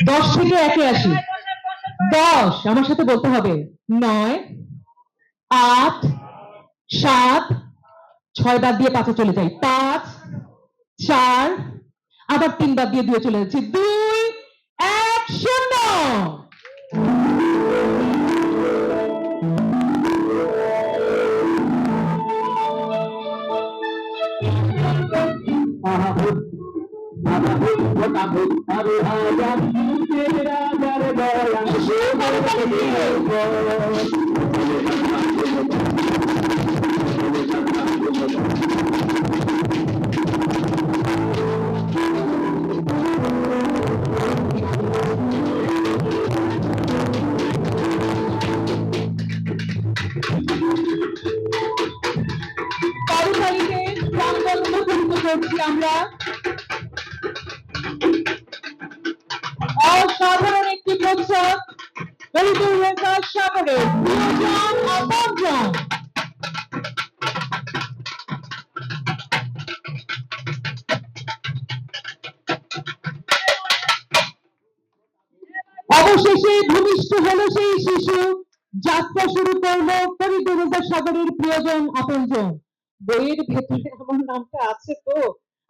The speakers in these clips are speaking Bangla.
10 থেকে 1-এ আসি। 10 আমার সাথে বলতে হবে। 9, 8, 7, 6 বাদ দিয়ে 5-এ চলে যাই। 5, 4, আবার 3 বাদ দিয়ে 2-এ চলে যাচ্ছি। 2, 1, 0। করতালিতে প্রাঙ্গণ মুখরিত করছি আমরা। অসাধারণ একটি প্রচ্ছদ ফরিদুর রেজা সাগরের প্রিয়জন আপনজন। অবশেষে ভূমিষ্ঠ হলো সেই শিশু, যাত্রা শুরু করলো ফরিদুর রেজা সাগরের প্রিয়জন আপনজন। বইয়ের ভেতরে আমার নামটা আছে তো?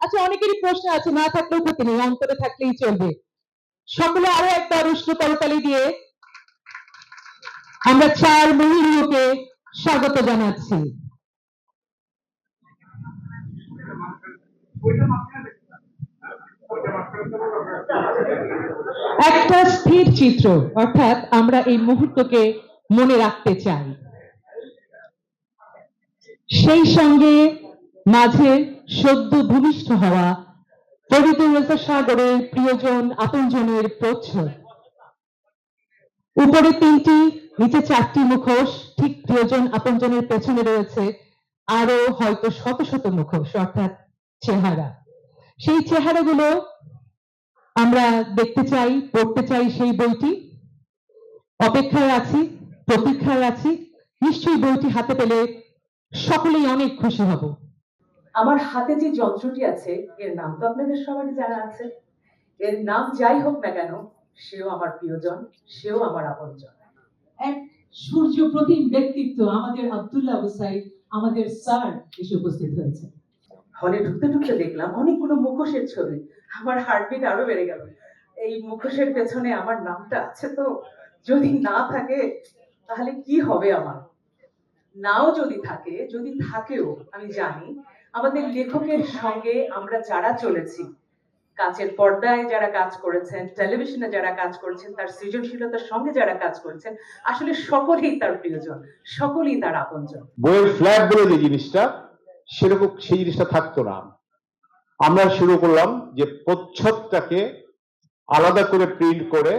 আচ্ছা, অনেকেরই প্রশ্ন আছে, না থাকলেও ক্ষতি নেই, অন্তরে থাকলেই চলবে। সকলে আরো একটা উষ্ণ করতালি দিয়ে আমরা 4 মহিলাকে স্বাগত জানাচ্ছি। একটা স্থির চিত্র, অর্থাৎ আমরা এই মুহূর্তকে মনে রাখতে চাই। সেই সঙ্গে মাঝে সদ্য ভূমিষ্ঠ হওয়া ফরিদুর রেজা সাগরের প্রিয়জন আপনজনের প্রচ্ছদ। উপরে 3টি, নিচে 4টি মুখোশ। ঠিক প্রিয়জন আপনজনের পেছনে রয়েছে আরো হয়তো শত শত মুখোশ, অর্থাৎ চেহারা। সেই চেহারাগুলো আমরা দেখতে চাই, পড়তে চাই সেই বইটি। অপেক্ষায় আছি, প্রতীক্ষায় আছি। নিশ্চয়ই বইটি হাতে পেলে সকলেই অনেক খুশি হব। আমার হাতে যে যন্ত্রটি আছে এর নাম তো আপনাদের সবারই জানা আছে। এর নাম যাই হোক না কেন, সেও আমার প্রিয়জন, সেও আমার আপনজন। এক সূর্য প্রতিম ব্যক্তিত্ব আমাদের আব্দুল্লাহ আবু সাইদ, আমাদের স্যার এসে উপস্থিত হয়েছে। হলে ঢুকতে ঢুকতে দেখলাম অনেকগুলো মুখোশের ছবি। আমার হার্টবিট আরো বেড়ে গেল। এই মুখোশের পেছনে আমার নামটা আছে তো? যদি না থাকে তাহলে কি হবে আমার? নাও যদি থাকে, যদি থাকেও, আমি জানি আমাদের লেখকের সঙ্গে আমরা যারা চলেছি, কাচের পর্দায় যারা কাজ করেছেন, টেলিভিশনে যারা কাজ করেছেন, তার সৃজনশীলতার সঙ্গে যারা কাজ করেছেন, আসলে সকলেই তার প্রিয়জন, সকলেই তার আপনজন। বইয়ের ফ্ল্যাগ বলে যে জিনিসটা, সেরকম সেই জিনিসটা থাকতো না। আমরা শুরু করলাম যে প্রচ্ছদটাকে আলাদা করে প্রিন্ট করে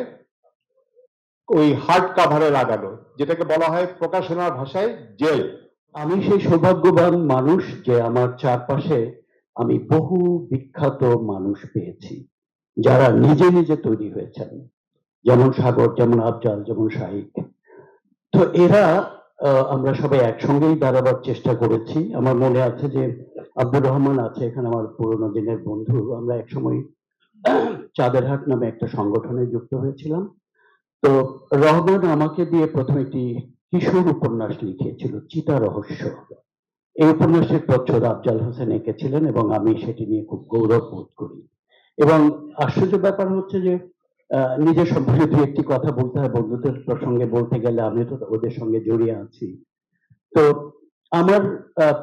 ওই হার্ড কাভারে লাগানো, যেটাকে বলা হয় প্রকাশনার ভাষায় জেল। আমি সেই সৌভাগ্যবান মানুষ যে আমার চারপাশে আমি বহু বিখ্যাত মানুষ পেয়েছি যারা নিজে নিজে তৈরি হয়েছেন, যেমন সাগর, যেমন আফজাল, যেমন শাহিক। তো এরা আমরা সবাই একসঙ্গেই দাঁড়াবার চেষ্টা করেছি। আমার মনে আছে যে আব্দুর রহমান আছে এখানে, আমার পুরোনো দিনের বন্ধু। আমরা একসময় চাঁদেরহাট নামে একটা সংগঠনে যুক্ত হয়েছিলাম। তো রহমান আমাকে দিয়ে প্রথমে একটি কিশোর উপন্যাস লিখিয়েছিল, চিতা রহস্য। এই উপন্যাসের প্রচ্ছদ আফজাল হোসেন এঁকেছিলেন এবং আমি সেটি নিয়ে খুব গৌরব বোধ করি। এবং আশ্চর্য ব্যাপার হচ্ছে যে নিজের সম্পর্কে দু একটি কথা বলতে হয়, বন্ধুদের প্রসঙ্গে বলতে গেলে আমি তো ওদের সঙ্গে জড়িয়ে আছি। তো আমার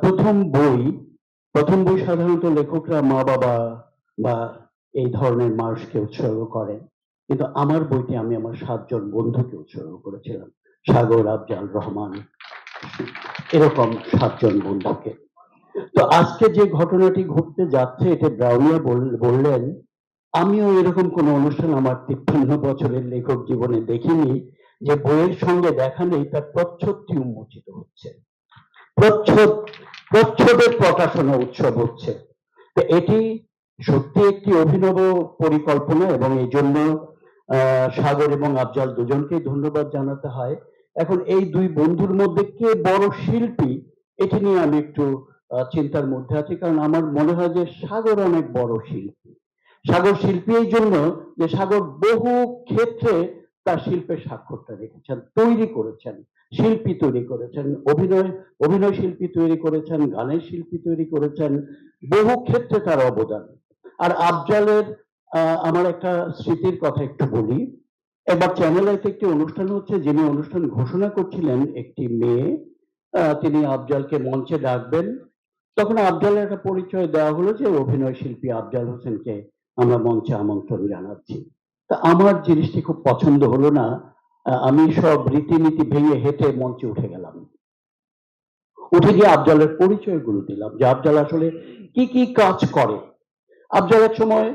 প্রথম বই সাধারণত লেখকরা মা বাবা বা এই ধরনের মানুষকে উৎসর্গ করেন, কিন্তু আমার বইটি আমি আমার 7 জন বন্ধুকে উৎসর্গ করেছিলাম। সাগর, আফজাল, রহমান, এরকম 7 জন বন্ধুকে। তো আজকে যে ঘটনাটি ঘটতে যাচ্ছে, এটা ব্রাউনিয়া বললেন, আমিও এরকম কোন অনুষ্ঠান আমার 53 বছরের লেখক জীবনে দেখিনি যে বইয়ের সঙ্গে দেখা নেই তার প্রচ্ছদটি উন্মোচিত হচ্ছে, প্রচ্ছদের প্রকাশনা উৎসব হচ্ছে। তো এটি সত্যি একটি অভিনব পরিকল্পনা এবং এই জন্য সাগর এবং আফজাল দুজনকেই ধন্যবাদ জানাতে হয়। এখন এই দুই বন্ধুর মধ্যে কে বড় শিল্পী, এটি নিয়ে আমি একটু চিন্তার মধ্যে আছি, কারণ আমার মনে হয় যে সাগর অনেক বড় শিল্পী। সাগর শিল্পী এই জন্য যে সাগর বহু ক্ষেত্রে তার শিল্পের স্বাক্ষরটা রেখেছেন, তৈরি করেছেন, শিল্পী তৈরি করেছেন, অভিনয় শিল্পী তৈরি করেছেন, গানের শিল্পী তৈরি করেছেন, বহু ক্ষেত্রে তার অবদান। আর আফজালের আমার একটা স্মৃতির কথা একটু বলি। এবার চ্যানেল আইতে একটি অনুষ্ঠান হচ্ছে, যিনি অনুষ্ঠান ঘোষণা করছিলেন একটি মেয়ে, তিনি আফজালকে মঞ্চে ডাকবেন। তখন আফজালের একটা পরিচয় দেওয়া হলো যে অভিনয় শিল্পী আফজাল হোসেনকে আমরা মঞ্চে আমন্ত্রণ জানাচ্ছি। তা আমার জিনিসটি খুব পছন্দ হলো না, আমি সব রীতিনীতি ভেঙে হেঁটে মঞ্চে উঠে গেলাম। উঠে গিয়ে আফজালের পরিচয়গুলো দিলাম যে আফজাল আসলে কি কি কাজ করে। আফজাল এক সময়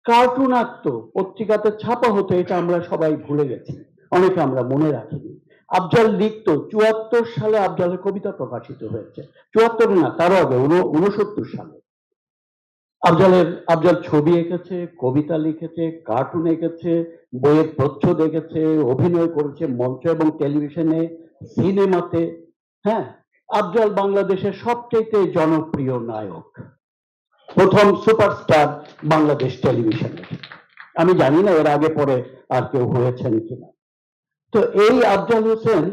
কার্টুন আঁকতো, পত্রিকাতে ছাপা হতো, এটা আমরা সবাই ভুলে গেছি, অনেকে আমরা মনে রাখিনি। আফজাল লিখতো, ৭৪ সালে আফজালের কবিতা প্রকাশিত হয়েছে, ৭৪ না তারও আগে ৬৯ সালে। আফজাল ছবি এঁকেছে, কবিতা লিখেছে, কার্টুন এঁকেছে, বইয়ের প্রচ্ছদ এঁকেছে, অভিনয় করেছে মঞ্চ এবং টেলিভিশনে, সিনেমাতে। হ্যাঁ, আফজাল বাংলাদেশের সবচেয়ে জনপ্রিয় নায়ক, প্রথম সুপারস্টার বাংলাদেশ টেলিভিশনের। আমি জানি না এর আগে পরে আর কেউ হয়েছেন কিনা। তো এই আফজাল হোসেন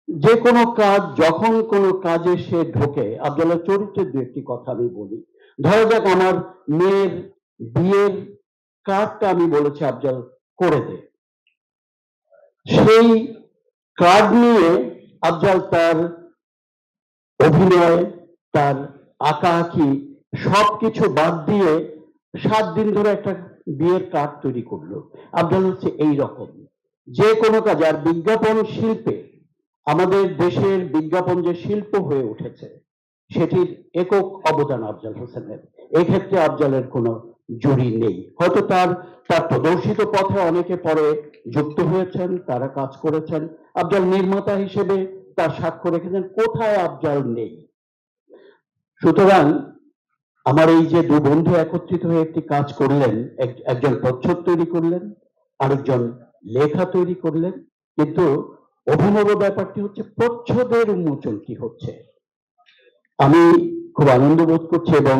যে কোনো কাজ, যখন কোনো কাজে সে ঢোকে, আফজালের চরিত্রের দু একটি কথা আমি বলি। ধরা যাক আমার মেয়ের বিয়ের কার্ডটা আমি বলেছি আফজাল করে দে, সেই কার্ড নিয়ে আফজাল তার অভিনয়, তার আঁকাআঁকি সবকিছু বাদ দিয়ে 7 দিন ধরে একটা বিয়ের কার্ড তৈরি করলো। আফজাল হচ্ছে এই রকম, যে কোনো কাজ। আর বিজ্ঞাপন শিল্পে, আমাদের দেশের বিজ্ঞাপন যে শিল্প হয়ে উঠেছে, সেটির একক অবদান আফজাল হোসেনের। এক্ষেত্রে আফজালের কোনো জুড়ি নেই। হয়তো তার প্রদর্শিত পথে অনেকে পরে যুক্ত হয়েছেন, তারা কাজ করেছেন। আফজাল নির্মাতা হিসেবে তার সাক্ষ্য রেখেছেন, কোথায় আফজাল নেই। সুতরাং আমার এই যে দু বন্ধু একত্রিত হয়ে একটি কাজ করলেন, একজন প্রচ্ছদ তৈরি করলেন, আরেকজন লেখা তৈরি করলেন, কিন্তু অভিনব ব্যাপারটি হচ্ছে প্রচ্ছদের উন্মোচন কি হচ্ছে। আমি খুব আনন্দ বোধ করছি এবং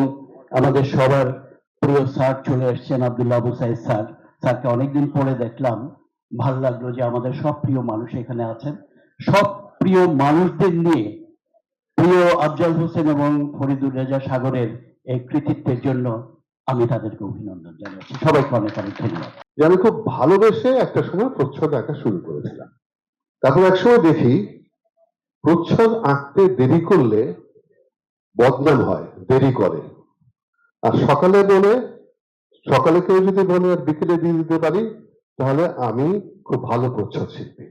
আমাদের সবার প্রিয় স্যার চলে এসছেন, আব্দুল্লাহ আবু সাইদ স্যার। স্যারকে অনেকদিন পরে দেখলাম, ভালো লাগলো যে আমাদের সব প্রিয় মানুষ এখানে আছেন। সব প্রিয় মানুষদের নিয়ে প্রিয় আফজাল হোসেন এবং ফরিদুর রেজা সাগরের এই কৃতিত্বের জন্য আমি তাদেরকে অভিনন্দন জানাচ্ছি। সবাইকে অনেক অনেক ধন্যবাদ। যে আমি খুব ভালোবেসে একটা সময় প্রচ্ছদ আঁকা শুরু করেছিলাম। তারপর একসময় দেখি প্রচ্ছদ আঁকতে দেরি করলে বদনাম হয়, দেরি করে। আর সকালে কেউ যদি বলে আর বিকেলে দিয়ে দিতে পারি, তাহলে আমি খুব ভালো প্রচ্ছদ শিল্পী।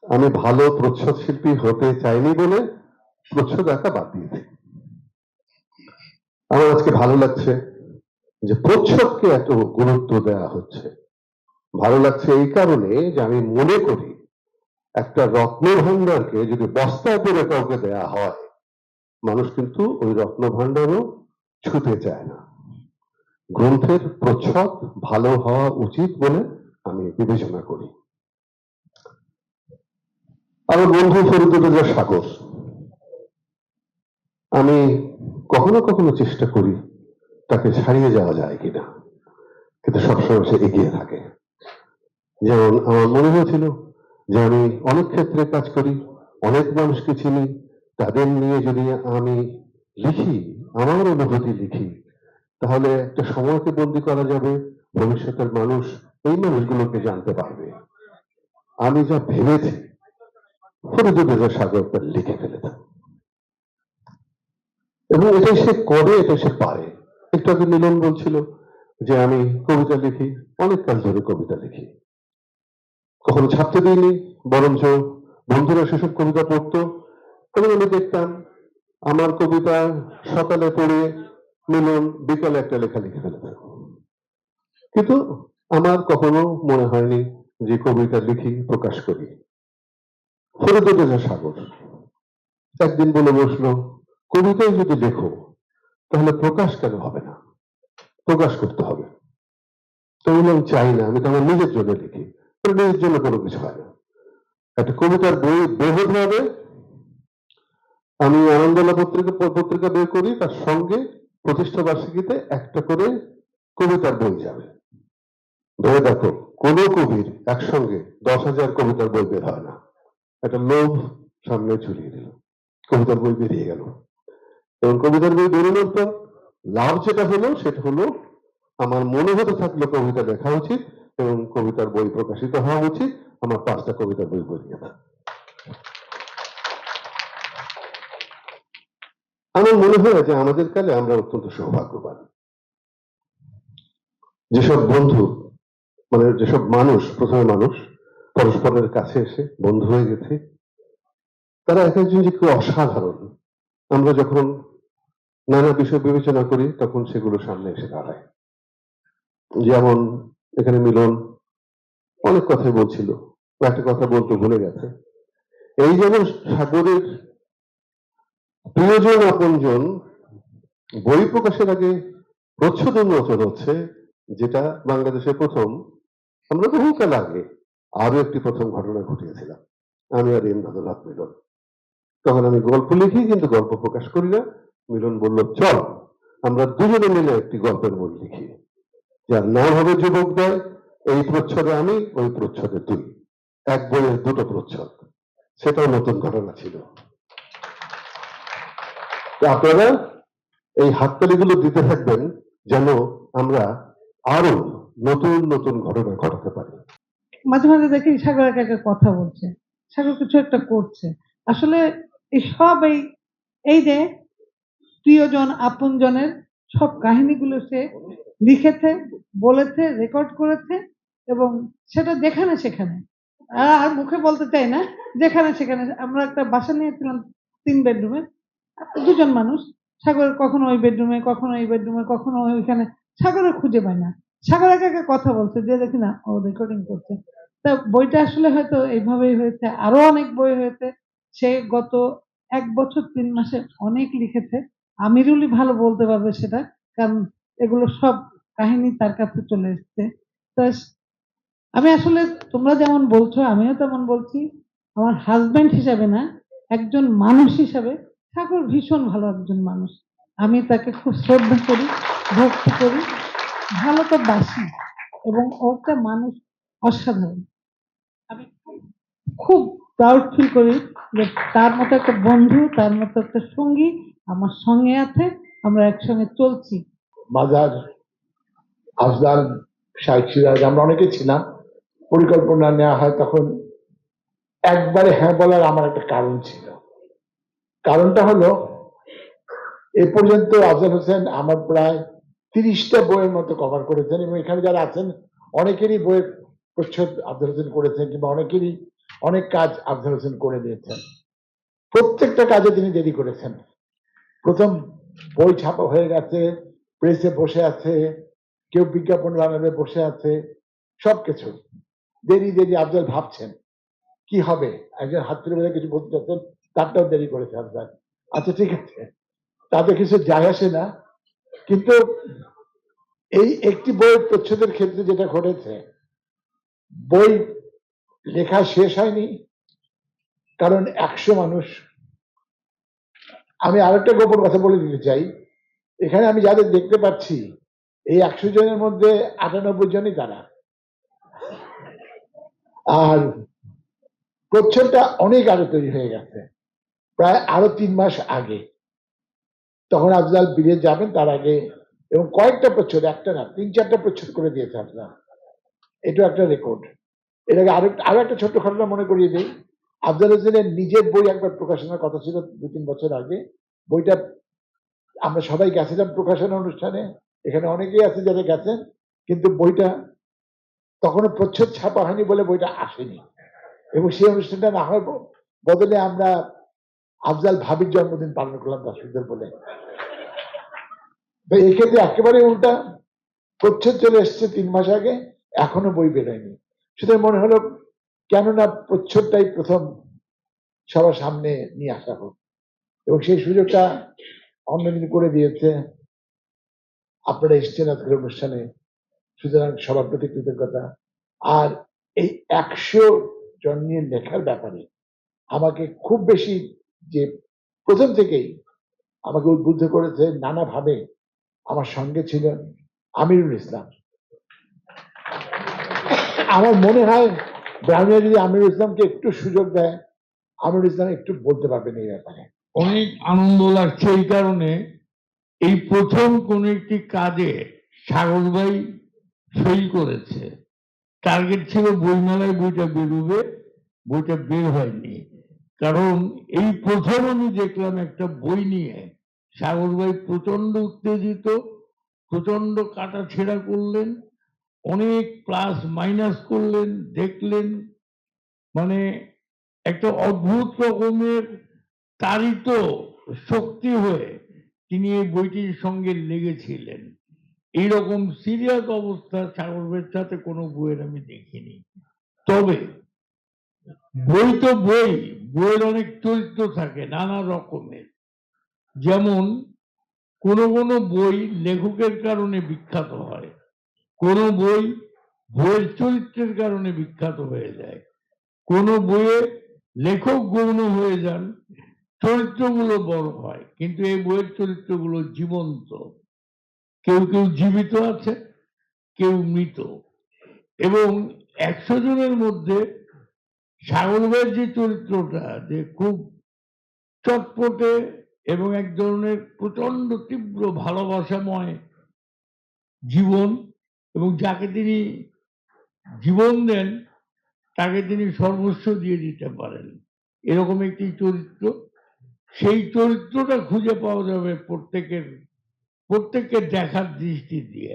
আমি ভালো প্রচ্ছদ শিল্পী হতে চাইনি বলে প্রচ্ছদ আঁকা বাদ দিয়েছি। আমার আজকে ভালো লাগছে যে প্রচ্ছদকে এত গুরুত্ব দেওয়া হচ্ছে। ভালো লাগছে এই কারণে যে আমি মনে করি একটা রত্নভাণ্ডারকে যদি বস্তায় করে কাউকে দেয়া হয়, মানুষ কিন্তু ওই রত্নভাণ্ডারও ছুতে চায় না। গ্রন্থের প্রচ্ছদ ভালো হওয়া উচিত বলে আমি বিবেচনা করি। আমার বন্ধু ফরিদুর রেজা সাগর, আমি কখনো কখনো চেষ্টা করি তাকে ছাড়িয়ে যাওয়া যায় কিনা, কিন্তু সবসময় সে এগিয়ে থাকে। যেমন আমার মনে হয়েছিল যে আমি অনেক ক্ষেত্রে কাজ করি, অনেক মানুষকে চিনি, তাদের নিয়ে যদি আমি লিখি, আমার অনুভূতি লিখি, তাহলে একটা সময়কে বন্দি করা যাবে, ভবিষ্যতের মানুষ এই মানুষগুলোকে জানতে পারবে। আমি যা ভেবেছি ফরিদুর রেজা সাগর তা লিখে ফেলেছে, এবং এটা সে করে, এটা সে পারে। একটু আগে মিলন বলছিল যে আমি কবিতা লিখি, অনেক কাল ধরে কবিতা লিখি, কখনো ছাপতে দিইনি, বরঞ্চ বন্ধুরা সেসব কবিতা পড়তো এবং আমি দেখতাম আমার কবিতা সকালে পড়ে মিলন বিকালে একটা লেখা লিখে ফেলেছে। কিন্তু আমার কখনো মনে হয়নি যে কবিতা লিখি, প্রকাশ করি। ফরিদুর রেজা সাগর একদিন বলে বসলো, কবিতায় যদি লেখো তাহলে প্রকাশ কেন হবে না, প্রকাশ করতে হবে। তো আমি চাই না, আমি তো আমার নিজের জন্য লিখি, নিজের জন্য কোনো কিছু হয় না। একটা কবিতার বই বের হতে হবে, আমি আনন্দলা পত্রিকা বের করি, তার সঙ্গে প্রতিষ্ঠা বার্ষিকীতে একটা করে কবিতার বই যাবে। ধরে দেখো, কোন কবির একসঙ্গে 10,000 কবিতার বই বের হয় না। একটা লোভ সামনে ঝুলিয়ে দিল, কবিতার বই বেরিয়ে গেল। এবং কবিতার বই বেরোনোর পর লাভ যেটা হলো সেটা হলো, আমার মনে হতে থাকলো কবিতা লেখা উচিত এবং কবিতার বই প্রকাশিত হওয়া উচিত। আমার 5টা কবিতার বই বেরিয়ে গেল। আমার মনে হয় যে আমাদের কালে আমরা অত্যন্ত সৌভাগ্যবান। যেসব বন্ধু, মানে যেসব মানুষ, প্রথমে মানুষ পরস্পরের কাছে এসে বন্ধু হয়ে গেছে, তারা এক একজন যে খুব অসাধারণ। আমরা যখন নানা বিষয় বিবেচনা করি তখন সেগুলো সামনে এসে দাঁড়ায়। যেমন এখানে মিলন অনেক কথাই বলছিল, একটা কথা বলতে ভুলে গেছে। এই যেমন সাগরের প্রিয়জন আপনজন বই প্রকাশের আগে প্রচ্ছদ উন্মোচন হচ্ছে, যেটা বাংলাদেশের প্রথম। আমরা বহুকাল আগে আরো একটি প্রথম ঘটনা ঘটিয়েছিলাম, আমি আর ইমদাদুল হক মিলন। তখন আমি গল্প লিখি কিন্তু গল্প প্রকাশ করি না। মিলন বলল, চল আমরা দুজনে মিলে একটি গল্পের বই লিখি, যার নাম হবে যুবকদয়। এই প্রচ্ছদে আমি, ওই প্রচ্ছদে তুই, এক বইয়ের দুটো প্রচ্ছদ। সেটাও নতুন ঘটনা ছিল। তো আপনারা এই হাততালিগুলো দিতে থাকবেন যেন আমরা আরো নতুন নতুন ঘটনা ঘটাতে পারি। মাঝে মাঝে দেখি সাগর একা একা কথা বলছে, সাগর কিছু একটা করছে। আসলে এই সব এই যে প্রিয়জন আপনজনের সব কাহিনীগুলো সে লিখেছে, বলেছে, রেকর্ড করেছে এবং সেটা যেখানে সেখানে, আর মুখে বলতে চাই না, যেখানে সেখানে। আমরা একটা বাসা নিয়েছিলাম 3 বেডরুমে, দুজন মানুষ। সাগর কখনো ওই বেডরুমে, কখনো এই বেডরুমে, কখনো ওইখানে। সাগরের খুঁজে পায় না। সাগর একা একা কথা বলছে, যে দেখি না ও রেকর্ডিং করছে। তা বইটা আসলে হয়তো এইভাবেই হয়েছে, আরো অনেক বই হয়েছে। সে গত 1 বছর 3 মাসে অনেক লিখেছে। আমিরুলই ভালো বলতে পারবে সেটা, কারণ এগুলো সব কাহিনী তার কাছে চলে এসছে। তা আমি আসলে, তোমরা যেমন বলছো আমিও তেমন বলছি। আমার হাজবেন্ড হিসাবে না, একজন মানুষ হিসাবে সাগর ভীষণ ভালো একজন মানুষ। আমি তাকে খুব শ্রদ্ধা করি, ভক্তি করি, ভালো তো বাসি, এবং ও একটা মানুষ অসাধারণ। আমি খুব প্রাউড ফিল করি যে তার মতো একটা বন্ধু, তার মতো একটা সঙ্গী আমার সঙ্গে আছে, আমরা একসঙ্গে চলছি। মাজার, আফজাল, শাইখ সিরাজ, আমরা অনেকে ছিলাম। পরিকল্পনা নেওয়া হয় তখন একবারে হ্যাঁ বলার আমার একটা কারণ ছিল। কারণটা হলো, এ পর্যন্ত আফজাল হোসেন আমার প্রায় 30টা বইয়ের মতো কভার করেছেন এবং এখানে যারা আছেন অনেকেরই বইয়ের প্রচ্ছদ আফজাল হোসেন করেছেন, কিংবা অনেকেরই অনেক কাজ আফজাল হোসেন করে দিয়েছেন। প্রত্যেকটা কাজে তিনি দেরি করেছেন। প্রথম বই ছাপা হয়ে গেছে, প্রেসে বসে আছে, কেউ বিজ্ঞাপন বানাবে বসে আছে, সবকিছু দেরি দেরি। আফজাল ভাবছেন কি হবে, একজন হাত তুলে বেঁধে কিছু বলতে চাচ্ছেন, তারটাও দেরি করেছে আফজাল। আচ্ছা ঠিক আছে, তাতে কিছু যায় আসে না। কিন্তু এই একটি বইয়ের প্রচ্ছদের ক্ষেত্রে যেটা ঘটেছে, বই লেখা শেষ হয়নি, কারণ 100 মানুষ। আমি আরেকটা গোপন কথা বলে দিতে চাই, এখানে আমি যাদের দেখতে পাচ্ছি এই 100 জনের মধ্যে 98 জনই তারা। আর প্রচ্ছদটা অনেক আগে তৈরি হয়ে গেছে, প্রায় আরো 3 মাস আগে। তখন আফজাল বিদেশ যাবেন তার আগে, এবং কয়েকটা প্রচ্ছদ, একটা না 3-4টা প্রচ্ছদ করে দিয়েছে আফজাল। এটা একটা রেকর্ড। এর আগে আরো একটা ছোট্ট ঘটনা মনে করিয়ে দিই। আফজাল হোসেনের নিজের বই একবার প্রকাশনার কথা ছিল 2-3 বছর আগে। বইটা আমরা সবাই গেছিলাম প্রকাশনা অনুষ্ঠানে, এখানে অনেকেই আছে যারা গেছেন, কিন্তু বইটা তখনও প্রচ্ছদ ছাপা হয়নি বলে বইটা আসেনি। এবং সেই অনুষ্ঠানটা না হয় বদলে আমরা আফজাল ভাবির জন্মদিন পালন করলাম দর্শকদের বলে। তো এই ক্ষেত্রে একেবারে উল্টা, প্রচ্ছদ চলে এসছে 3 মাস আগে, এখনো বই বেরোয়নি। সুতরাং মনে হলো কেননা প্রচ্ছদটাই প্রথম সবার সামনে নিয়ে আসা হোক, এবং সেই সুযোগটা অন্যদিন করে দিয়েছে। আপনারা এসছেন আজকের অনুষ্ঠানে, সুতরাং সবার প্রতি কৃতজ্ঞতা। আর এই 100 জন নিয়ে লেখার ব্যাপারে আমাকে খুব বেশি, যে প্রথম থেকেই আমাকে উদ্বুদ্ধ করেছে নানাভাবে, আমার সঙ্গে ছিলেন আমিরুল ইসলাম। আমার মনে হয় ব্রাউনিয়া যদি আমিরুল ইসলামকে একটু সুযোগ দেয়, আমিরুল ইসলাম একটু বলতে পারবেন এই ব্যাপারে। অনেক আনন্দ লাগছে এই কারণে, এই প্রথম কোন একটি কাজে সাগর ভাই ফেল করেছে। টার্গেট ছিল বইমেলায় বইটা বেরোবে, বইটা বের হয়নি। কারণ এই প্রথম আমি দেখলাম একটা বই নিয়ে সাগর ভাই প্রচন্ড উত্তেজিত, প্রচন্ড কাটাছেঁড়া করলেন, অনেক প্লাস মাইনাস করলেন, দেখলেন, মানে একটা অদ্ভুত রকমের তাড়িত শক্তি হয়ে তিনি এই বইটির সঙ্গে লেগেছিলেন। এইরকম সিরিয়াস অবস্থা সাগর ভাইয়ের সাথে কোনো বইয়ের আমি দেখিনি। তবে বই তো বই, বইয়ের অনেক চরিত্র থাকে নানা রকমের। যেমন কোনো কোনো বই লেখকের কারণে বিখ্যাত হয়, কোনো বই বইয়ের চরিত্রের কারণে বিখ্যাত হয়ে যায়, কোনো বইয়ে লেখক গৌণ হয়ে যান, চরিত্রগুলো বড় হয়, কিন্তু এই বইয়ের চরিত্রগুলো জীবন্ত। কেউ কেউ জীবিত আছে, কেউ মৃত। এবং 100 জনের মধ্যে সাগর ভাইয়ের যে চরিত্রটা, যে খুব চটপটে এবং এক ধরনের প্রচন্ড তীব্র ভালোবাসাময় জীবন, এবং যাকে তিনি জীবন দেন তাকে তিনি সর্বস্ব দিয়ে দিতে পারেন, এরকম একটি চরিত্র। সেই চরিত্রটা খুঁজে পাওয়া যাবে প্রত্যেককে দেখার দৃষ্টি দিয়ে।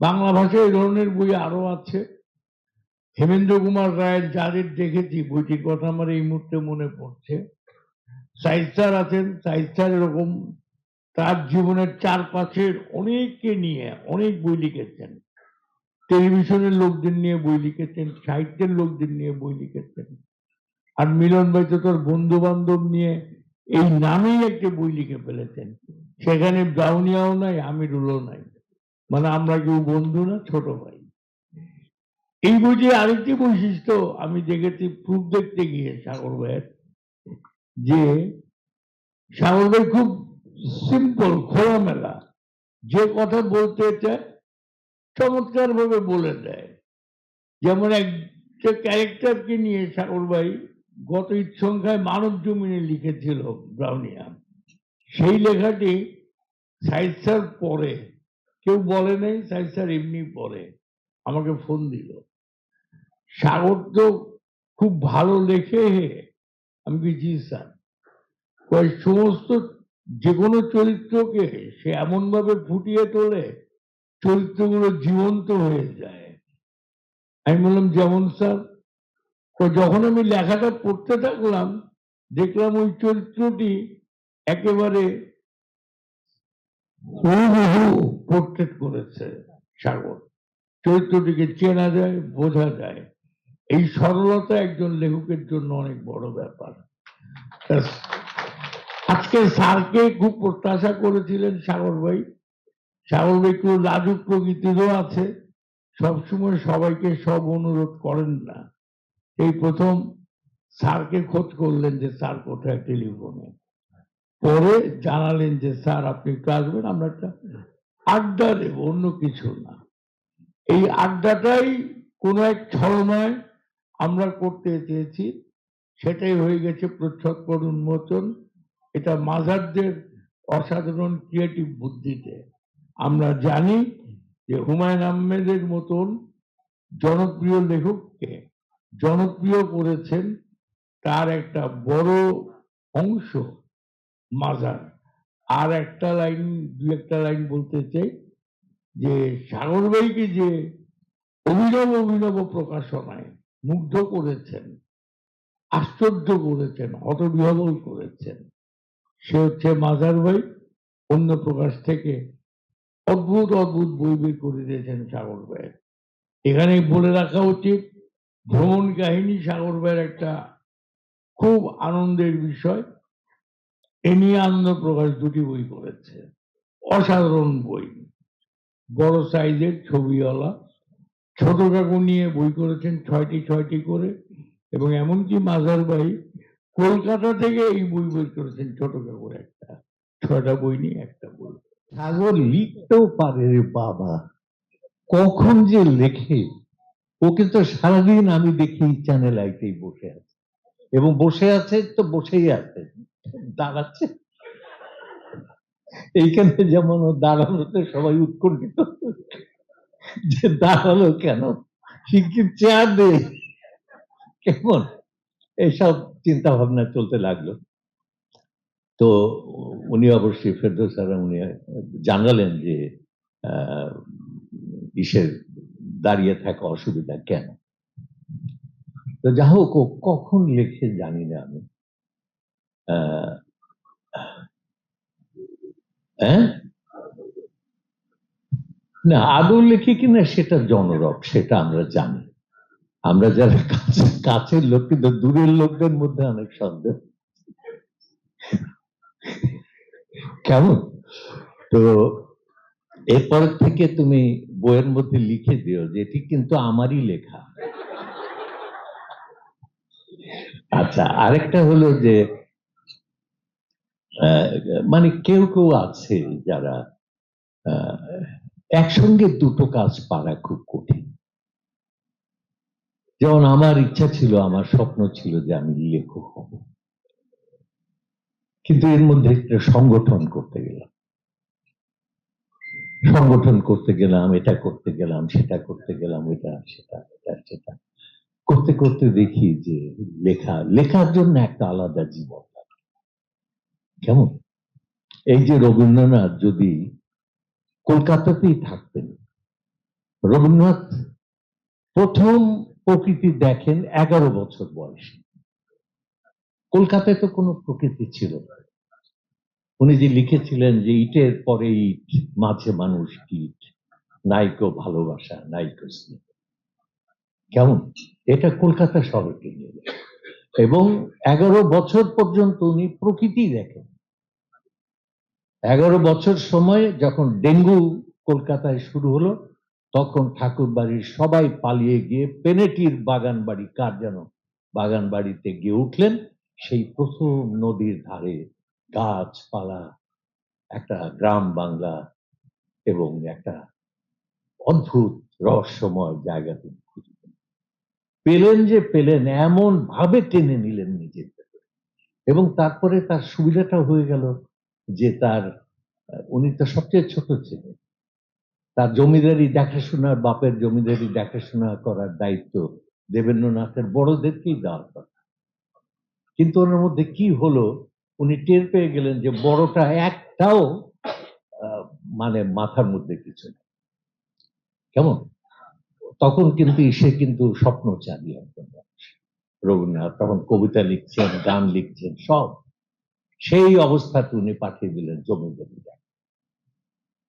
বাংলা ভাষায় এই ধরনের বই আরো আছে। হেমেন্দ্র কুমার রায়ের যাদের দেখেছি, বইটির কথা আমার এই মুহূর্তে মনে পড়ছে, সাইদ স্যার আছেন। সাইদ স্যার এরকম তার জীবনের চারপাশের অনেককে নিয়ে অনেক বই লিখেছেন, টেলিভিশনের লোকদের নিয়ে বই লিখেছেন, সাহিত্যের লোকদের নিয়ে বই লিখেছেন। আর মিলন ভাই তো তার বন্ধু বান্ধব নিয়ে এই নামেই একটা বই লিখে ফেলেছেন, সেখানে ব্রাউনিয়াও নাই, আমিরুলও নাই, মানে আমরা কেউ বন্ধু না, ছোট ভাই। এই বইটি আরেকটি বৈশিষ্ট্য আমি দেখেছি প্রুফ দেখতে গিয়ে সাগর ভাইয়ের, যে সাগর ভাই খুব সিম্পল, খোলামেলা, যে কথা বলতে চায় চমৎকার ভাবে বলে দেয়। যেমন একটা ক্যারেক্টারকে নিয়ে সাগর ভাই গত ঈদ সংখ্যায় মানব জমিনে লিখেছিল ব্রাউনিয়া, সেই লেখাটি সাইদ স্যার পড়ে, কেউ বলে নাই, সাইদ স্যার এমনি পড়ে আমাকে ফোন দিল, সাগর তো খুব ভালো লেখে। আমি কি, জি স্যার। সমস্ত যে কোনো চরিত্রকে সে এমন ভাবে ফুটিয়ে তোলে, চরিত্রগুলো জীবন্ত হয়ে যায়। আমি বললাম যেমন স্যার। তো যখন আমি লেখাটা পড়তে থাকলাম, দেখলাম ওই চরিত্রটি একেবারে হুবহু পোর্ট্রেট করেছে সাগর। চরিত্রটিকে চেনা যায়, বোঝা যায়। এই সরলতা একজন লেখকের জন্য অনেক বড় ব্যাপার। আজকে স্যারকে খুব প্রত্যাশা করেছিলেন সাগর ভাই। সাগর ভাই একটু লাজুক প্রকৃতিরও আছে, সবসময় সবাইকে সব অনুরোধ করেন না। এই প্রথম স্যারকে খোঁজ করলেন যে স্যার কোথায়, টেলিফোনে। পরে জানালেন যে স্যার আপনি একটু আসবেন, আমরা একটা আড্ডা দেব, অন্য কিছু না। এই আড্ডাটাই কোনো এক ছলনায় আমরা করতে চেয়েছি, সেটাই হয়ে গেছে প্রচ্ছদপট উন্মোচন। এটা মাঝারদের অসাধারণ ক্রিয়েটিভ বুদ্ধিতে। আমরা জানি যে হুমায়ুন আহমেদের মতন জনপ্রিয় লেখককে জনপ্রিয় করেছেন তার একটা বড় অংশ মাজার। আর একটা লাইন, দু একটা লাইন বলতে চাই, যে সাগর ভাইকে যে অভিনব অভিনব প্রকাশনায় মুগ্ধ করেছেন, আশ্চর্য করেছেন, হতবিহ্বল করেছেন, সে হচ্ছে মাজার ভাই। অন্য প্রকাশ থেকে অদ্ভুত অদ্ভুত বই বের করে দিয়েছেন সাগর ভাইয়ের। এখানে বলে রাখা উচিত, ভ্রমণ কাহিনী সাগর ভাইয়ের একটা খুব আনন্দের বিষয়। এ নিয়ে আনন্দ প্রকাশ দুটি বই করেছে, অসাধারণ বই, বড় সাইজের ছবিওয়ালা। ছোট কাকু নিয়ে বই করেছেন 6টি করে, এবং এমনকি মাজার ভাই কলকাতা থেকে এই বই বের করেছেন ছোট কাকুর একটা, 6টা বই নিয়ে একটা বই। সাগর লিখতেও পারে রে বাবা। কখন যে লেখে, ওকে তো সারাদিন আমি দেখি চ্যানেল আইতেই বসে আছে, এবং বসে আছে তো বসেই আছে, দাঁড়াচ্ছে। এইখানে যেমন ও দাঁড়ানোতে সবাই উৎকণ্ঠিত, যে দাঁড়ালো কেন, শিগগির চেয়ার দে, কেমন এইসব চিন্তা ভাবনা চলতে লাগলো। তো উনি অবশ্যই ফেরদৌস স্যার উনি জানালেন যে ইসের দাঁড়িয়ে থাকা অসুবিধা কেন। তো যা হোক, ও কখন লেখে জানি না আমি। হ্যাঁ, না আদৌ লেখে কিনা সেটা জনরব, সেটা আমরা জানি। আমরা যারা কাছের লোক, কিন্তু দূরের লোকদের মধ্যে অনেক সন্দেহ। কেমন? তো এরপর থেকে তুমি বইয়ের মধ্যে লিখে দিও যে এটি কিন্তু আমারই লেখা। আচ্ছা, আরেকটা হলো যে মানে কেউ কেউ আছে যারা একসঙ্গে দুটো কাজ পারা খুব কঠিন। যেমন আমার ইচ্ছা ছিল, আমার স্বপ্ন ছিল যে আমি লেখক হব, কিন্তু এর মধ্যে একটা সংগঠন করতে গেলাম, এটা করতে গেলাম, সেটা করতে গেলাম, এটা সেটা এটা সেটা করতে করতে দেখি যে লেখার জন্য একটা আলাদা জীবন লাগে। কেমন? এই যে রবীন্দ্রনাথ যদি কলকাতাতেই থাকতেন, রবীন্দ্রনাথ প্রথম প্রকৃতি দেখেন 11 বছর বয়সে। কলকাতায় তো কোনো প্রকৃতি ছিল না। উনি যে লিখেছিলেন যে ইটের পরে ইট, মাঝে মানুষ কীট, নাইকো ভালোবাসা, নাইকো স্নেহ। কেমন? এটা কলকাতা শহরকে নিয়ে, এবং 11 বছর পর্যন্ত উনি প্রকৃতি দেখেন। 11 বছর সময় যখন ডেঙ্গু কলকাতায় শুরু হলো, তখন ঠাকুর বাড়ির সবাই পালিয়ে গিয়ে পেনেটির বাগান বাড়ি, কার যেন বাগান বাড়িতে গিয়ে উঠলেন। সেই প্রথম নদীর ধারে গাছপালা, একটা গ্রাম বাংলা, এবং একটা অদ্ভুত রহস্যময় জায়গা তিনি খুঁজে পেলেন, এমন ভাবে টেনে নিলেন নিজের ভেতরে। এবং তারপরে তার সুবিধাটা হয়ে গেল যে উনি তো সবচেয়ে ছোট ছিলেন, তার জমিদারি দেখাশোনার, বাপের জমিদারি দেখাশোনা করার দায়িত্ব দেবেন্দ্রনাথের বড়দেরকেই দেওয়ার কথা। কিন্তু ওনার মধ্যে কি হলো, উনি টের পেয়ে গেলেন যে বড়টা একটাও মানে মাথার মধ্যে কিছু নেই। কেমন? তখন কিন্তু সে কিন্তু স্বপ্ন চালিয়ে একজন মানুষ। রবীন্দ্রনাথ তখন কবিতা লিখছেন, গান লিখছেন, সব সেই অবস্থাতে উনি পাঠিয়ে দিলেন জমিদারি।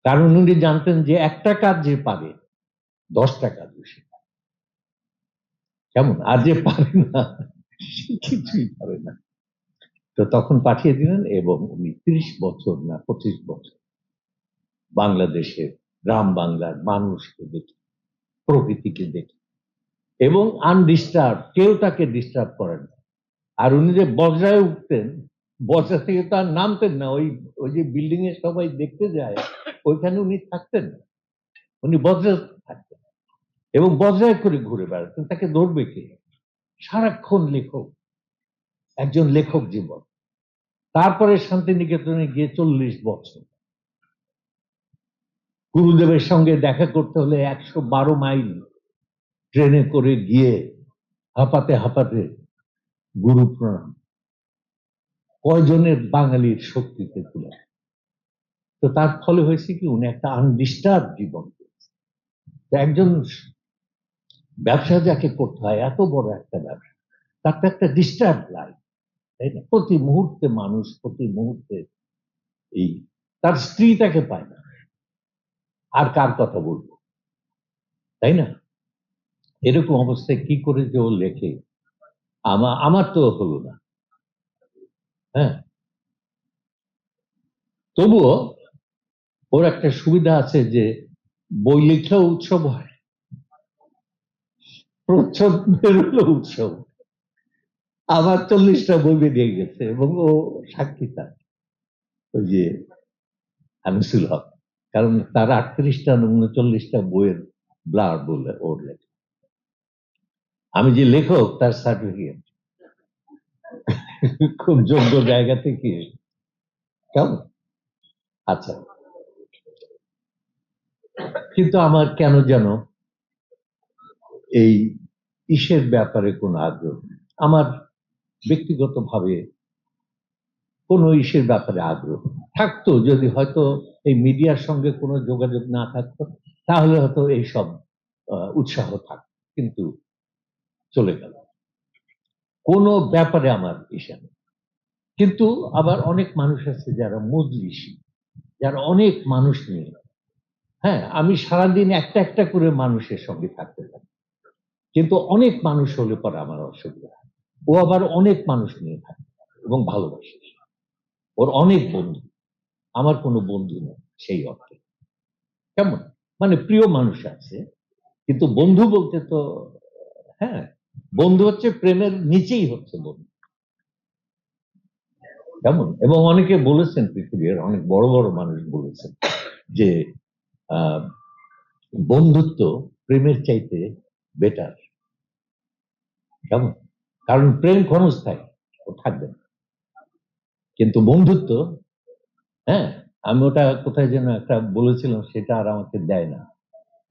কারণ উনি জানতেন যে একটা কাজ যে পারে 10টা কাজ সে, কেমন, আর যে পারে না সে কিছুই পারে না। তো তখন পাঠিয়ে দিলেন, এবং উনি 30 বছর না 25 বছর বাংলাদেশের গ্রাম বাংলার মানুষকে দেখে, প্রকৃতিকে দেখে, এবং আনডিস্টার্ব, কেউ তাকে ডিস্টার্ব করেন না। আর উনি যে বজ্রায় উঠতেন, বজ্রা থেকে তো আর নামতেন না, ওই যে বিল্ডিং এ সবাই দেখতে যায়, ওইখানে উনি থাকতেন না, উনি বজ্রা থাকতেন এবং বজ্রায় করে ঘুরে বেড়াতেন। তাকে ধরবে কে? সারাক্ষণ লেখক, একজন লেখক জীবন। তারপরে শান্তিনিকেতনে গিয়ে 40 বছর, গুরুদেবের সঙ্গে দেখা করতে হলে 112 মাইল ট্রেনে করে গিয়ে হাঁপাতে হাঁপাতে গুরু প্রণাম। কয়জনের বাঙালির শক্তিতে তুলে। তো তার ফলে হয়েছে কি, উনি একটা আনডিস্টার্ব জীবন পেয়েছেন। একজন ব্যবসা যাকে করতে হয়, এত বড় একটা ব্যবসা, তার তো একটা ডিস্টার্ব লাইফ, তাই না? প্রতি মুহূর্তে মানুষ, প্রতি মুহূর্তে এই, তার স্ত্রী তাকে পায় না, আর কার কথা বলবো, তাই না? এরকম অবস্থায় কি করে যে ও লেখে, আমার তো হলো না। হ্যাঁ, তবুও ওর একটা সুবিধা আছে যে বই লিখলেও উৎসব হয়, প্রচ্ছদ বেরোলেও উৎসব। আবার 40টা বই বেরিয়ে গেছে, এবং ও সাক্ষী তার, ওই যে আনিসুল হক। কারণ তার 38টা 39টা বইয়ের ব্লার বলে ওর লেখা। আমি যে লেখক তার সার্টিফিকেট খুব যোগ্য জায়গা থেকে। কেমন? আচ্ছা, কিন্তু আমার কেন যেন এই ইসের ব্যাপারে কোনো আগ্রহ নেই। আমার ব্যক্তিগতভাবে কোনো ইসের ব্যাপারে আগ্রহ থাকতো, যদি হয়তো এই মিডিয়ার সঙ্গে কোনো যোগাযোগ না থাকতো তাহলে হয়তো এইসব উৎসাহ থাকতো, কিন্তু চলে গেল। কোনো ব্যাপারে আমার ইসে নেই। কিন্তু আবার অনেক মানুষ আছে যারা মজলিসি, যারা অনেক মানুষ নিয়ে, হ্যাঁ, আমি সারাদিন একটা একটা করে মানুষের সঙ্গে থাকতে পারি, কিন্তু অনেক মানুষ হলে পরে আমার অসুবিধা হয়। ও আবার অনেক মানুষ নিয়ে থাকে এবং ভালোবাসে, ওর অনেক বন্ধু, আমার কোনো বন্ধু নেই সেই অর্থে। কেমন? মানে প্রিয় মানুষ আছে, কিন্তু বন্ধু বলতে তো, হ্যাঁ, বন্ধু হচ্ছে প্রেমের নিচেই হচ্ছে বন্ধু। কেমন? এবং অনেকে বলেছেন, পৃথিবীর অনেক বড় বড় মানুষ বলেছেন যে বন্ধুত্ব প্রেমের চাইতে বেটার। কেমন? কারণ প্রেম ক্ষণস্থায়ী, ও থাকবে না, কিন্তু বন্ধুত্ব, হ্যাঁ, আমি ওটা কোথায় যেন একটা বলেছিলাম, সেটা আর আমাকে দেয় না।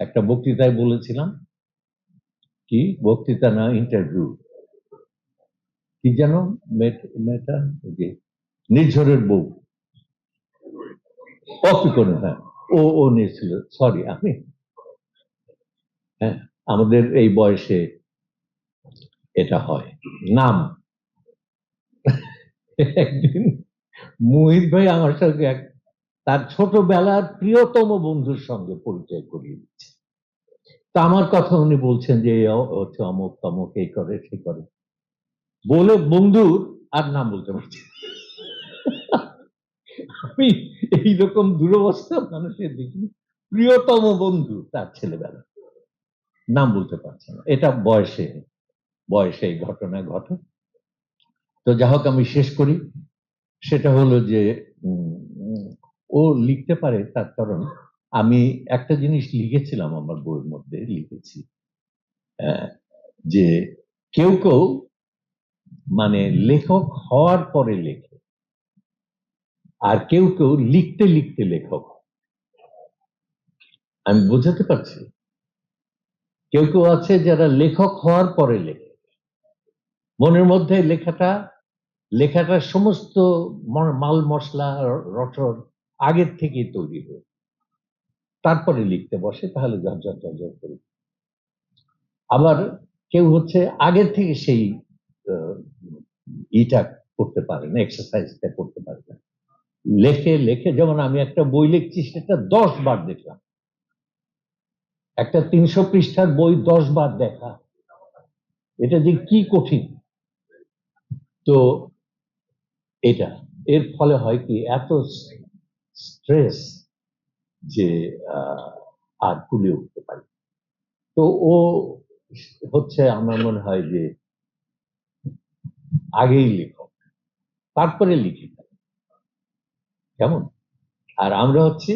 একটা বক্তৃতায় বলেছিলাম, কি বক্তৃতা না ইন্টারভিউ, কি যেন মেয়েটা যে নির্ঝরের বউ, অপিকনে, হ্যাঁ, ও নিয়েছিল। সরি, আমি, হ্যাঁ, আমাদের এই বয়সে এটা হয়। নাম, একদিন মোহিত ভাই আমার সঙ্গে তার ছোটবেলার প্রিয়তম বন্ধুর সঙ্গে পরিচয় করিয়ে দিচ্ছে। তা আমার কথা উনি বলছেন যে হচ্ছে অমুক তমুক, এই করে সেই করে, বলে বন্ধুর আর নাম বলতে পারছি না। আমি এইরকম দুরবস্থা মানুষের দেখিনি। প্রিয়তম বন্ধু তার ছেলেবেলা, নাম বলতে পারছে না। এটা বয়সে বয়সে এই ঘটনা ঘটে। তো যা হোক, আমি শেষ করি। সেটা হলো যে ও লিখতে পারে তার কারণ আমি একটা জিনিস লিখেছিলাম, আমার বইয়ের মধ্যে লিখেছি যে কেউ কেউ মানে লেখক হওয়ার পরে লেখে, আর কেউ কেউ লিখতে লিখতে লেখক। আমি বোঝাতে পারছি? কেউ কেউ আছে যারা লেখক হওয়ার পরে লেখে, মনের মধ্যে লেখাটার সমস্ত মাল মশলা রসদ আগের থেকেই তৈরি হয়ে তারপরে লিখতে বসে, তাহলে ঝরঝর ঝরঝর করে। আবার কেউ হচ্ছে আগের থেকে সেই ইটা করতে পারে না, এক্সারসাইজটা করতে পারে না, লেখে লেখে। যেমন আমি একটা বই লিখছি, সেটা 10 বার দেখলাম। একটা 300 পৃষ্ঠার বই 10 বার দেখা, এটা যে কি কঠিন। তো এটা, এর ফলে হয় কি, এত স্ট্রেস যে আর কুলিয়ে উঠতে পারি। তো ও হচ্ছে, আমার মনে হয় যে আগেই লেখক, তারপরে লিখি। কেমন? আর আমরা হচ্ছে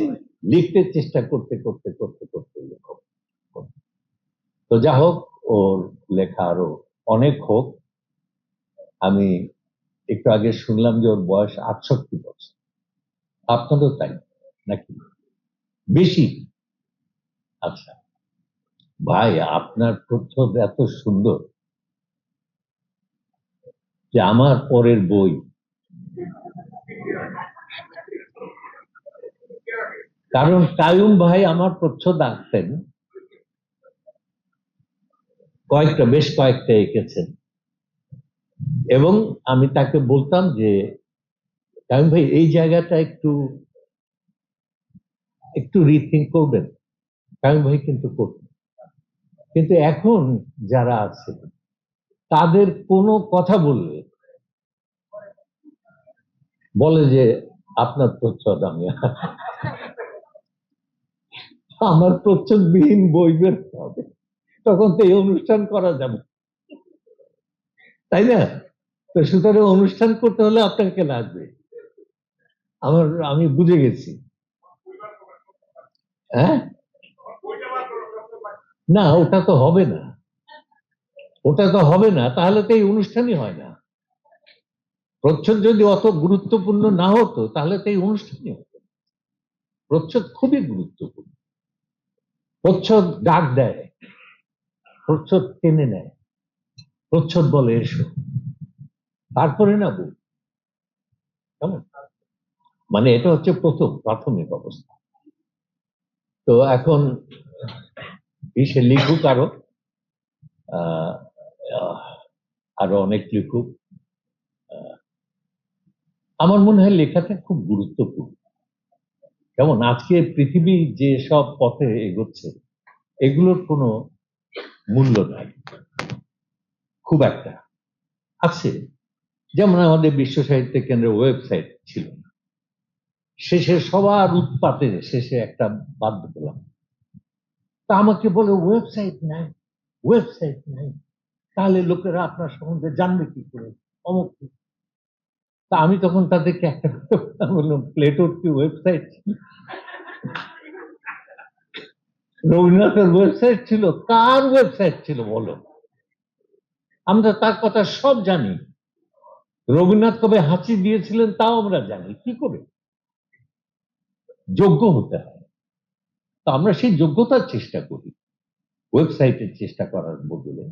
লিখতে চেষ্টা করতে করতে করতে করতে লেখক। তো যা হোক, ওর লেখা আরো অনেক হোক। আমি একটু আগে শুনলাম যে ওর বয়স 68 বছর। আপনারও তাই নাকি? বেশি? আচ্ছা ভাই, আপনার তথ্য এত সুন্দর যে আমার পরের বই, কারণ কায়ুম ভাই আমার প্রচ্ছদ আঁকতেন, বেশ কয়েকটা এঁকেছেন, এবং আমি তাকে বলতাম যে কায়ুম ভাই এই জায়গাটা একটু একটু রিথিঙ্ক করবেন। কায়ুম ভাই কিন্তু করতেন। কিন্তু এখন যারা আছে তাদের কোনো কথা বললে বলে যে আপনার প্রচ্ছদ, আমার প্রচ্ছদবিহীন বই বের হবে, তখন তো এই অনুষ্ঠান করা যাবে, তাই না? তো সুতরাং অনুষ্ঠান করতে হলে আপনাকে লাগবে। আমি বুঝে গেছি। হ্যাঁ, না, ওটা তো হবে না, ওটা তো হবে না, তাহলে তো এই অনুষ্ঠানই হয় না। প্রচ্ছদ যদি অত গুরুত্বপূর্ণ না হতো তাহলে তো এই অনুষ্ঠানই হতো না। প্রচ্ছদ খুবই গুরুত্বপূর্ণ। প্রচ্ছদ ডাক দেয়, প্রচ্ছদ টেনে নেয়, প্রচ্ছদ বলে এসো, তারপরে না বল। কেমন? মানে এটা হচ্ছে প্রথম প্রাথমিক অবস্থা। তো এখন সে লিখুক আরো, আহ, আহ, আরো অনেক লিখুক। আমার মনে হয় লেখাটা খুব গুরুত্বপূর্ণ। যেমন আজকে পৃথিবী যে সব পথে এগোচ্ছে, এগুলোর কোনো মূল্য নাই খুব একটা। আছে, যেমন আমাদের বিশ্ব সাহিত্য কেন্দ্রের ওয়েবসাইট ছিল না, শেষে সবার উৎপাতে শেষে একটা বাধ্য পেলাম। তা আমাকে বলে ওয়েবসাইট নাই, ওয়েবসাইট নাই, তাহলে লোকেরা আপনার সম্বন্ধে জানবে কি করে, অমুক কি। তা আমি তখন তাদেরকে একটা কথা বললাম, প্লেটোর কি ওয়েবসাইট, রবীন্দ্রনাথের ওয়েবসাইট ছিল, কার ওয়েবসাইট ছিল বলো? আমরা তার কথা সব জানি। রবীন্দ্রনাথ কবে হাঁচি দিয়েছিলেন তাও আমরা জানি। কি করে? যোগ্য হতে হয়। তো আমরা সেই যোগ্যতার চেষ্টা করি, ওয়েবসাইটের চেষ্টা করার বদলে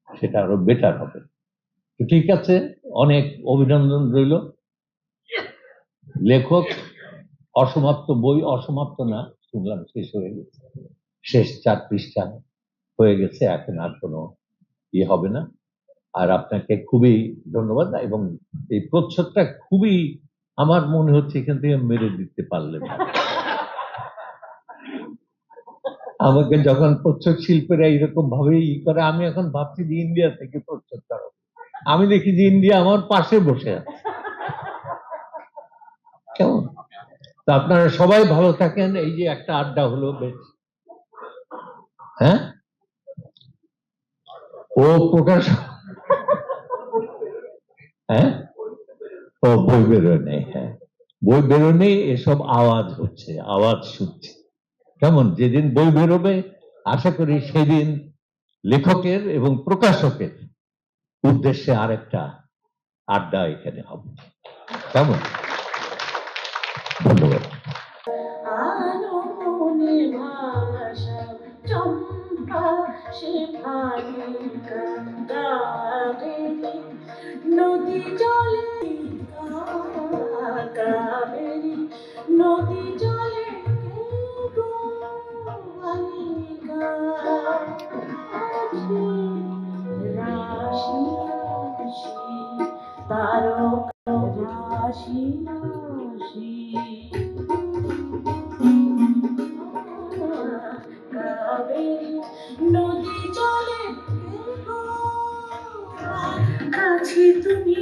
সেটা আরো বেটার হবে। তো ঠিক আছে, অনেক অভিনন্দন রইল। লেখক, অসমাপ্ত বই, অসমাপ্ত না শুনলাম শেষ হয়ে গেছে, শেষ 4 পৃষ্ঠা হয়ে গেছে, এখন আর কোনো ইয়ে হবে না। আর আপনাকে খুবই ধন্যবাদ। এবং এই প্রচ্ছদটা খুবই, আমার মনে হচ্ছে এখান থেকে মেরে দিতে পারলেন। আমাকে যখন প্রচ্ছদ শিল্পীরা এইরকম ভাবে ই করে, আমি এখন ভাবছি যে ইন্ডিয়া থেকে প্রচ্ছদ করাবো। আমি দেখি যে ইন্ডিয়া আমার পাশে বসে আছে। কেমন? তা আপনারা সবাই ভালো থাকেন। এই যে একটা আড্ডা হলো বেশ, হ্যাঁ, ও প্রকাশ, হ্যাঁ, ও বই বেরোনে, হ্যাঁ, বই বেরোনে এসব আওয়াজ হচ্ছে, আওয়াজ শুনছে। কেমন? যেদিন বই বেরোবে আশা করি সেদিন লেখকের এবং প্রকাশকের উদ্দেশ্যে আরেকটা আড্ডা এখানে হবে। কেমন? ধন্যবাদ। আনমনে ভাষা চম্পা শেফালি কাবেরী নদী জলে কাবেরী নদী জলে কে গো বালিকা রাশি রাশি তারকা রাশি রাশি কাবেরী নদী চলে কাছে তুমি